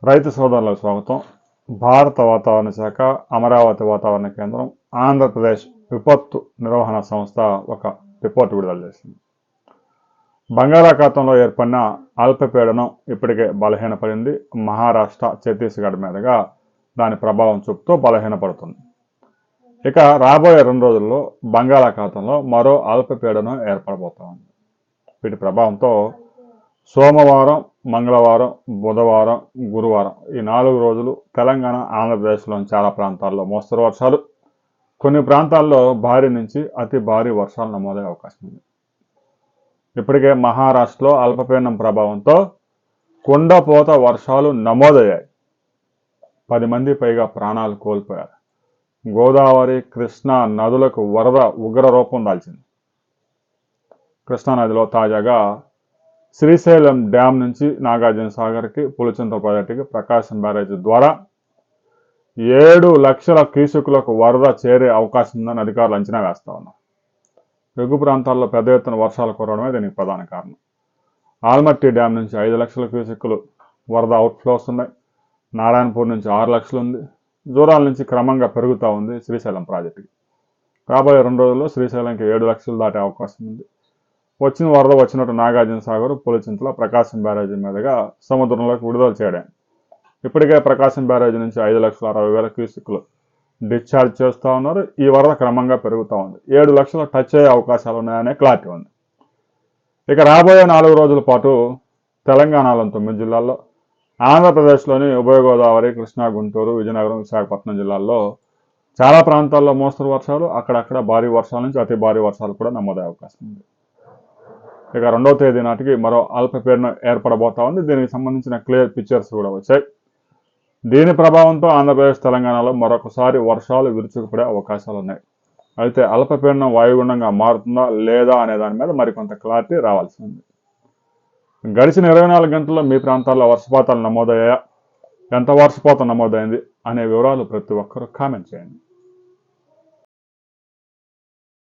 రైతు సోదరులకు స్వాగతం. భారత వాతావరణ శాఖ, అమరావతి వాతావరణ కేంద్రం, ఆంధ్రప్రదేశ్ విపత్తు నిర్వహణ సంస్థ ఒక రిపోర్ట్ విడుదల చేసింది. బంగాళాఖాతంలో ఏర్పడిన అల్పపీడనం ఇప్పటికే బలహీనపడింది. మహారాష్ట్ర, ఛత్తీస్గఢ్ మీదుగా దాని ప్రభావం చూపుతూ బలహీనపడుతుంది. ఇక రాబోయే 2 రోజుల్లో బంగాళాఖాతంలో మరో అల్పపీడనం ఏర్పడబోతోంది. వీటి ప్రభావంతో సోమవారం, మంగళవారం, బుధవారం, గురువారం ఈ 4 రోజులు తెలంగాణ, ఆంధ్రప్రదేశ్లోని చాలా ప్రాంతాల్లో మోస్తరు వర్షాలు, కొన్ని ప్రాంతాల్లో భారీ నుంచి అతి భారీ వర్షాలు నమోదయ్యే అవకాశం ఉంది. ఇప్పటికే మహారాష్ట్రలో అల్పపీడనం ప్రభావంతో కుండపోత వర్షాలు నమోదయ్యాయి. 10 మంది పైగా ప్రాణాలు కోల్పోయారు. గోదావరి, కృష్ణా నదులకు వరద ఉగ్ర రూపం దాల్చింది. కృష్ణానదిలో తాజాగా శ్రీశైలం డ్యాం నుంచి నాగార్జున సాగర్కి, పులిచింతల ప్రాజెక్టుకి ప్రకాశం బ్యారేజ్ ద్వారా 7 లక్షల క్యూసెక్కులకు వరద చేరే అవకాశం ఉందని అధికారులు అంచనా వేస్తా ఉన్నారు. ఎగువ ప్రాంతాల్లో పెద్ద ఎత్తున వర్షాలు కురవడమే దీనికి ప్రధాన కారణం. ఆల్మట్టి డ్యాం నుంచి 5 లక్షల క్యూసెక్కులు వరద అవుట్ఫ్లో వస్తున్నాయి. నారాయణపూర్ నుంచి 6 లక్షలు ఉంది. దూరాల నుంచి క్రమంగా పెరుగుతూ ఉంది శ్రీశైలం ప్రాజెక్టుకి. రాబోయే 2 రోజుల్లో శ్రీశైలంకి 7 లక్షలు దాటే అవకాశం ఉంది. వచ్చిన వరద వచ్చినట్టు నాగార్జున సాగర్, పులిచింతల, ప్రకాశం బ్యారేజీ మీదుగా సముద్రంలోకి విడుదల చేయడం. ఇప్పటికే ప్రకాశం బ్యారేజీ నుంచి 5,60,000 క్యూసెక్కులు డిశ్చార్జ్ చేస్తూ ఉన్నారు. ఈ వరద క్రమంగా పెరుగుతూ ఉంది. 7 లక్షలు టచ్ అయ్యే అవకాశాలు ఉన్నాయనే క్లారిటీ ఉంది. ఇక రాబోయే 4 రోజుల పాటు తెలంగాణలోని 9 జిల్లాల్లో, ఆంధ్రప్రదేశ్లోని ఉభయ గోదావరి, కృష్ణా, గుంటూరు, విజయనగరం, విశాఖపట్నం జిల్లాల్లో చాలా ప్రాంతాల్లో మోస్తరు వర్షాలు, అక్కడక్కడ భారీ వర్షాల నుంచి అతి భారీ వర్షాలు కూడా నమోదయ్యే అవకాశం ఉంది. ఇక 2వ తేదీ నాటికి మరో అల్పపీడనం ఏర్పడబోతా ఉంది. దీనికి సంబంధించిన క్లియర్ పిక్చర్స్ కూడా వచ్చాయి. దీని ప్రభావంతో ఆంధ్రప్రదేశ్, తెలంగాణలో మరొకసారి వర్షాలు విరుచుకుపడే అవకాశాలు ఉన్నాయి. అయితే అల్పపీడనం వాయుగుండంగా మారుతుందా లేదా అనే దాని మీద మరికొంత క్లారిటీ రావాల్సి ఉంది. గడిచిన 24 గంటల్లో మీ ప్రాంతాల్లో వర్షపాతాలు నమోదయ్యాయా, ఎంత వర్షపాతం నమోదైంది అనే వివరాలు ప్రతి ఒక్కరూ కామెంట్ చేయండి.